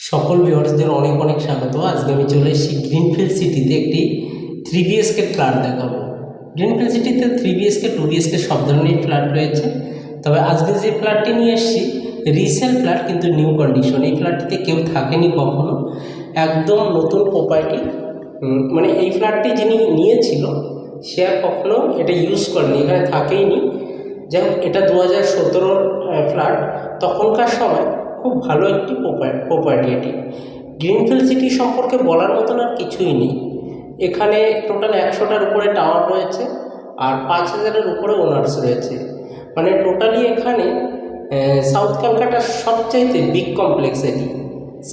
সকল ভিউয়ার্সদের অনেক অনেক স্বাগত। আজকে আমি চলে এসেছি গ্রিনফিল্ড সিটিতে একটি 3 BHK ফ্ল্যাট দেখাবো। গ্রিনফিল্ড সিটিতে 3 BHK 2 BHK সব ধরনের ফ্ল্যাট রয়েছে, তবে আজকে যে ফ্ল্যাটটি নিয়ে এসেছি রিসেল ফ্ল্যাট, কিন্তু নিউ কন্ডিশন। এই ফ্ল্যাটটিতে কেউ থাকেনি কখনো, একদম নতুন প্রপার্টি। মানে এই ফ্ল্যাটটি যিনি নিয়েছিল সে আর কখনো এটা ইউজ করেনি, এখানে থাকেইনি। যাই হোক, এটা 2017 ফ্ল্যাট। তখনকার সময় খুব ভালো একটি প্রপার্টি এটি। গ্রিনফিল্ড সিটি সম্পর্কে বলার মতন আর কিছুই নেই। এখানে টোটাল 100টার উপরে টাওয়ার রয়েছে আর 5000-এর উপরে ওনার্স রয়েছে। মানে টোটালি এখানে সাউথ ক্যালকাটার সবচাইতে বিগ কমপ্লেক্স এটি।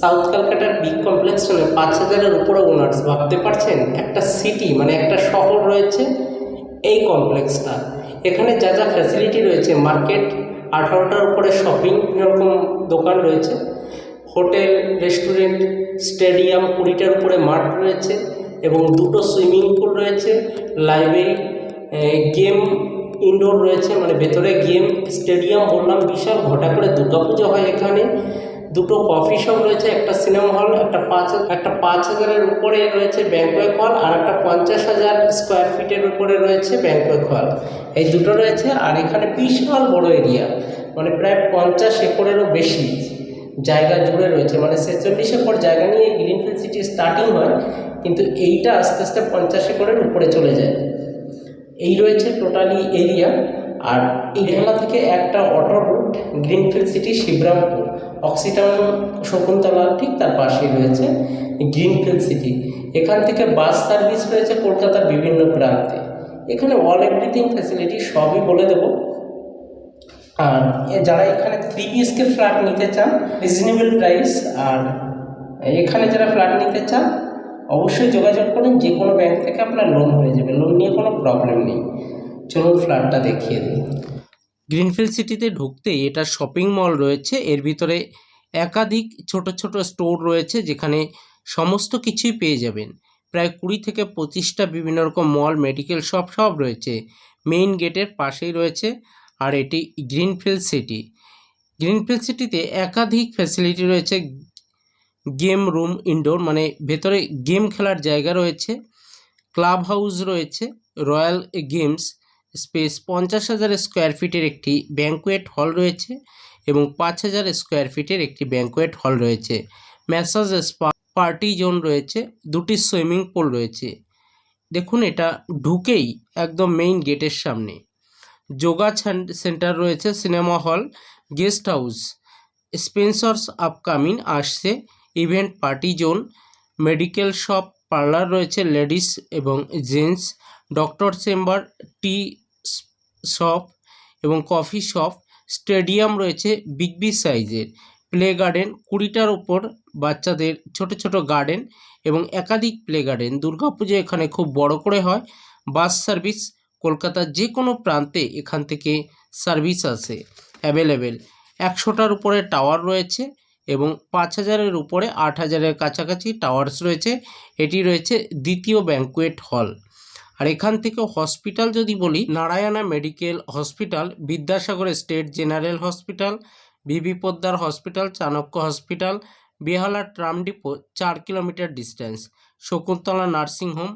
সাউথ ক্যালকাটার বিগ কমপ্লেক্স হলে 5000-এর উপরে ওনার্স, ভাবতে পারছেন? একটা সিটি মানে একটা শহর রয়েছে এই কমপ্লেক্সটা। এখানে যা যা ফ্যাসিলিটি রয়েছে, মার্কেট, 18টার উপরে শপিং এরকম দোকান রয়েছে, হোটেল, রেস্টুরেন্ট, স্টেডিয়াম, 20টার উপরে মাঠ রয়েছে এবং 2টো সুইমিং পুল রয়েছে, লাইব্রেরি, গেম ইনডোর রয়েছে, মানে ভেতরে গেম, স্টেডিয়াম বললাম, বিশাল ঘটা করে দুর্গাপুজো হয় এখানে। 2টো কফি শপ রয়েছে, একটা সিনেমা হল, একটা 5000-এর উপরে রয়েছে ব্যাংকোয়েট হল, আর একটা 50,000 স্কোয়ার ফিটের উপরে রয়েছে ব্যাংকোয়েট হল। এই দুটো রয়েছে। আর এখানে বিশাল বড় এরিয়া, মানে প্রায় 50 একরেরও বেশি জায়গা জুড়ে রয়েছে। মানে 46 একর জায়গা নিয়ে গ্রিনফিল্ড সিটি স্টার্টিং হয়, কিন্তু এইটা আস্তে আস্তে 50 একরের উপরে চলে যায়। এই রয়েছে টোটালি এরিয়া। আর এই ঢালা থেকে একটা auto route greenfield city Shibrampur, Oxytown, Shakuntala, ঠিক তার পাশেই রয়েছে গ্রিনফিল্ড সিটি। এখান থেকে বাস সার্ভিস রয়েছে কলকাতার বিভিন্ন প্রান্তে। এখানে অল এভরিথিং ফ্যাসিলিটি সবই বলে দেব। আর যারা এখানে 3 BHK ফ্ল্যাট নিতে চান, রিজনেবল প্রাইস, আর এখানে যারা ফ্ল্যাট নিতে চান অবশ্যই যোগাযোগ করুন। যে কোনো ব্যাংক থেকে আপনার লোন হয়ে যাবে, লোন নিয়ে কোনো প্রবলেম নেই। চলুন ফ্ল্যাটটা দেখিয়ে দিই। গ্রিনফিল্ড সিটিতে ঢুকতেই এটা শপিং মল রয়েছে, এর ভিতরে একাধিক ছোট ছোট স্টোর রয়েছে যেখানে সমস্ত কিছুই পেয়ে যাবেন। প্রায় 20 থেকে 25টা বিভিন্ন রকম মল, মেডিকেল শপ সব রয়েছে। মেইন গেটের পাশেই রয়েছে। আর এটি গ্রিনফিল্ড সিটি। গ্রিনফিল্ড সিটিতে একাধিক ফ্যাসিলিটি রয়েছে, গেম রুম, ইনডোর, মানে ভেতরে গেম খেলার জায়গা রয়েছে, ক্লাব হাউস রয়েছে, রয়্যাল গেমস স্পেস, 50,000 স্কোয়ার ফিটের একটি ব্যাংকোয়েট হল রয়েছে এবং 5000 স্কোয়ার ফিটের একটি ব্যাংকোয়েট হল রয়েছে। ম্যাসাজ স্পা, পার্টি জোন রয়েছে, 2টি সুইমিং পুল রয়েছে। দেখুন, এটা ঢুকেই একদম মেইন গেটের সামনে যোগা সেন্টার রয়েছে, cinema hall, guest house, Spencer's upcoming আসছে, event, party zone, medical shop, parlour রয়েছে লেডিস এবং gents, doctor chamber, tea shop এবং কফি শপ, স্টেডিয়াম রয়েছে বিগ সাইজের, প্লে গার্ডেন, 20টার উপর বাচ্চাদের ছোট ছোট গার্ডেন এবং একাধিক প্লে গার্ডেন। দুর্গাপুজো এখানে খুব বড় করে হয়। বাস সার্ভিস কলকাতার যে কোনো প্রান্তে এখান থেকে সার্ভিস আছে অ্যাভেলেবেল। 100টার উপরে টাওয়ার রয়েছে এবং 5000-এর উপরে 8000-এর কাছাকাছি টাওয়ার্স রয়েছে। এটি রয়েছে দ্বিতীয় ব্যাংকোয়েট হল। আর এখান থেকে হসপিটাল যদি বলি, Narayana medical hospital, Vidyasagar state general hospital, BB Poddar hospital, Chanakya hospital, Behala tram depot 4 kilometre distance, Shakuntala nursing home.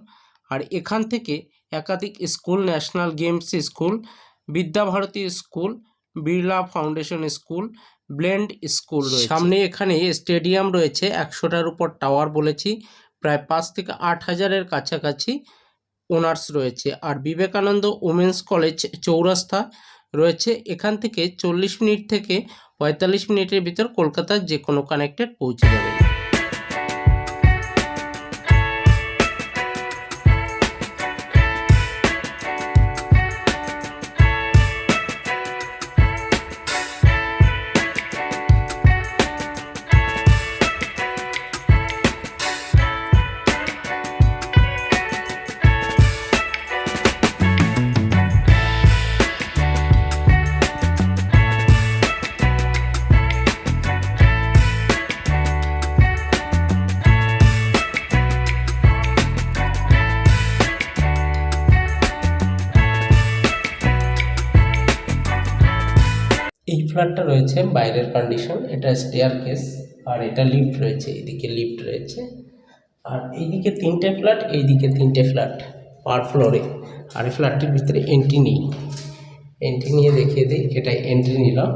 আর এখান থেকে একাধিক school, national games school, Vidyabharati school, Birla foundation school, blend school রয়েছে। সামনে এখানে স্টেডিয়াম রয়েছে, 100টার উপর টাওয়ার বলেছি, প্রায় 5 থেকে 8000-এর কাছাকাছি ওনার্স রয়েছে। আর বিবেকানন্দ ওমেন্স কলেজ চৌরাস্তা রয়েছে। এখান থেকে 40 মিনিট থেকে 45 মিনিটের ভিতর কলকাতার যে কোনো কানেক্টেড পৌঁছে যাবে। এই ফ্ল্যাটটা রয়েছে বাইরের কন্ডিশন, এটা স্টেয়ার কেস, আর এটা লিফট রয়েছে, এইদিকে লিফট রয়েছে। আর এইদিকে 3টে ফ্ল্যাট, এইদিকে 3টে ফ্ল্যাট পার ফ্লোরে। আর এই ফ্ল্যাটটির ভিতরে এন্ট্রি নেই, এন্ট্রি নিয়ে দেখিয়ে দিই। এটা এন্ট্রি নিলাম।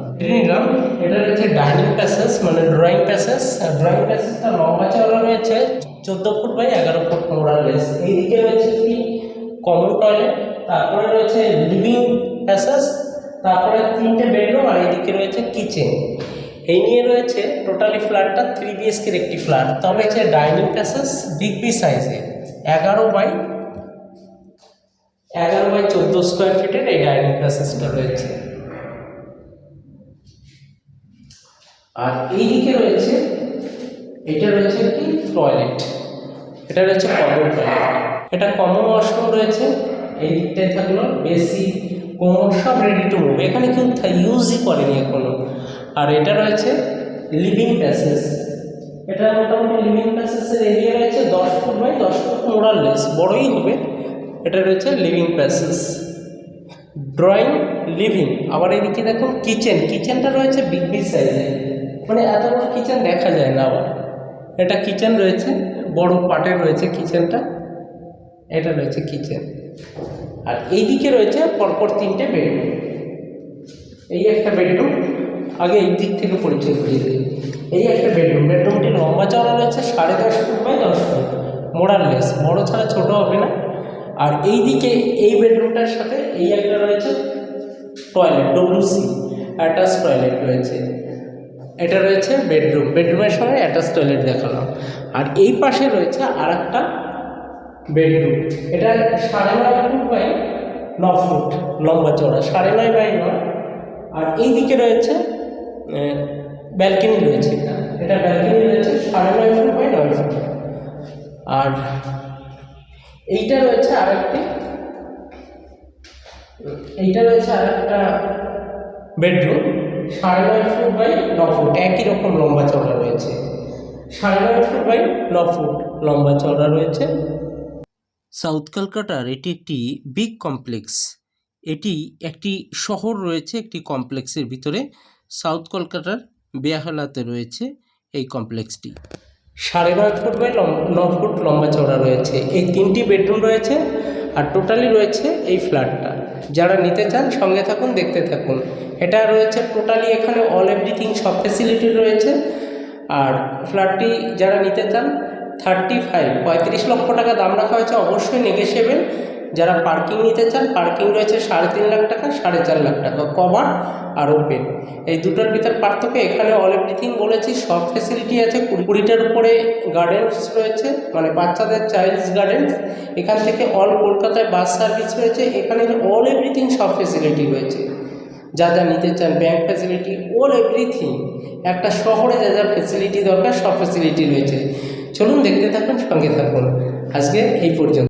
এটা রয়েছে ডাইনিং প্যাসেজ, মানে ড্রয়িং প্যাসেজ। ড্রয়িং প্যাসেজটা লম্বা চওড়া রয়েছে 14 ফুট বাই 11 ফুট মোরালেস। এইদিকে রয়েছে কি কমন টয়লেট, তারপরে রয়েছে লিভিং প্যাসেজ, তারপরে 3টে বেডরুম, আর এইদিকে রয়েছে কিচেন। এই নিয়ে রয়েছে টোটালি ফ্ল্যাটটা 3 BHK একটি ফ্ল্যাট। তবে হচ্ছে ডাইনিং প্যাসেজ বিগ সাইজের 11 বাই 14 স্কোয়ার ফিটের এই ডাইনিং প্যাসেজটা রয়েছে। আর এইদিকে রয়েছে, এটা রয়েছে কি টয়লেট, এটা রয়েছে কমন টয়লেট। এটা কমন ওয়াশরুম রয়েছে। এই দিকটায় থাকলো বেসিক কোমর সব রেডি টু মুভ, এখানে কেউ ইউজই করেনি এখনো। আর এটা রয়েছে লিভিং প্যাসেজ। এটা মোটামুটি লিভিং প্যাসেজের এরিয়া রয়েছে 10 ফুট বাই 10 ফুট মোরালেস, বড়ই হবে। এটা রয়েছে লিভিং প্যাসেজ, ড্রয়িং, লিভিং। আবার এদিকে দেখুন কিচেন, কিচেনটা রয়েছে বিগ সাইজের, মানে এত বড় কিচেন দেখা যায় না। আবার এটা কিচেন রয়েছে, বড় পার্টের রয়েছে কিচেনটা। এটা রয়েছে কিচেন। আর এইদিকে রয়েছে পরপর 3টে বেডরুম। এই একটা বেডরুম, আগে এই দিক থেকে পরিচয় করিয়ে দিই। এই একটা বেডরুম, বেডরুমটি লম্বা চওড়া রয়েছে 10.5 ফুট বাই 10 ফুট মোরালেস, বড় ছাড়া ছোট হবে না। আর এইদিকে এই বেডরুমটার সাথে এই একটা রয়েছে টয়লেট, WC অ্যাটাচ টয়লেট রয়েছে। এটা রয়েছে বেডরুম, বেডরুমের সঙ্গে অ্যাটাচ টয়লেট দেখালাম। আর এই পাশে রয়েছে আর একটা বেডরুম, এটা 9.5 ফুট বাই 9 ফুট লম্বা চওড়া, 9.5 বাই 9। আর এইদিকে রয়েছে ব্যালকনি রয়েছে, এটা ব্যালকনি রয়েছে 9.5 ফুট বাই 9 ফুট। আর এইটা রয়েছে আরেকটি, এইটা রয়েছে আরেকটা বেডরুম 9.5 ফুট বাই 9 ফুট, একই রকম লম্বা চওড়া রয়েছে। 9.5 ফুট বাই 9 ফুট লম্বা চওড়া রয়েছে। সাউথ কলকাতার এটি একটি বিগ কমপ্লেক্স। এটি একটি শহর রয়েছে একটি কমপ্লেক্সের ভিতরে। সাউথ কলকাতার বেহালাতে রয়েছে এই কমপ্লেক্সটি। 9.5 ফুট বাই 9 ফুট লম্বা চওড়া রয়েছে। এই 3টি বেডরুম রয়েছে আর টোটালি রয়েছে এই ফ্ল্যাটটা। যারা নিতে চান সঙ্গে থাকুন, দেখতে থাকুন। এটা রয়েছে টোটালি, এখানে অল এভরিথিং সব ফেসিলিটি রয়েছে। আর ফ্ল্যাটটি যারা নিতে চান 35 লক্ষ টাকা দাম রাখা হয়েছে, অবশ্যই নেগোশিয়েবল। যারা পার্কিং নিতে চান, পার্কিং রয়েছে 3.5 লাখ টাকা, 4.5 লাখ টাকা, কভার আর ওপেন। এই দুটোর ভিতর পার্থক্য। এখানে অল এভরিথিং বলেছি, সব ফেসিলিটি আছে। 20টার উপরে গার্ডেন্স রয়েছে, মানে বাচ্চাদের চাইল্ডস গার্ডেন্স। এখান থেকে অল কলকাতায় বাস সার্ভিস রয়েছে। এখানে অল এভরিথিং সব ফেসিলিটি রয়েছে। যা যা নিতে চান, ব্যাংক ফেসিলিটি, অল এভরিথিং। একটা শহরে যা যা ফেসিলিটি দরকার সব ফেসিলিটি রয়েছে। চলুন দেখতে থাকুন, সঙ্গে থাকুন। আজকে এই পর্যন্ত।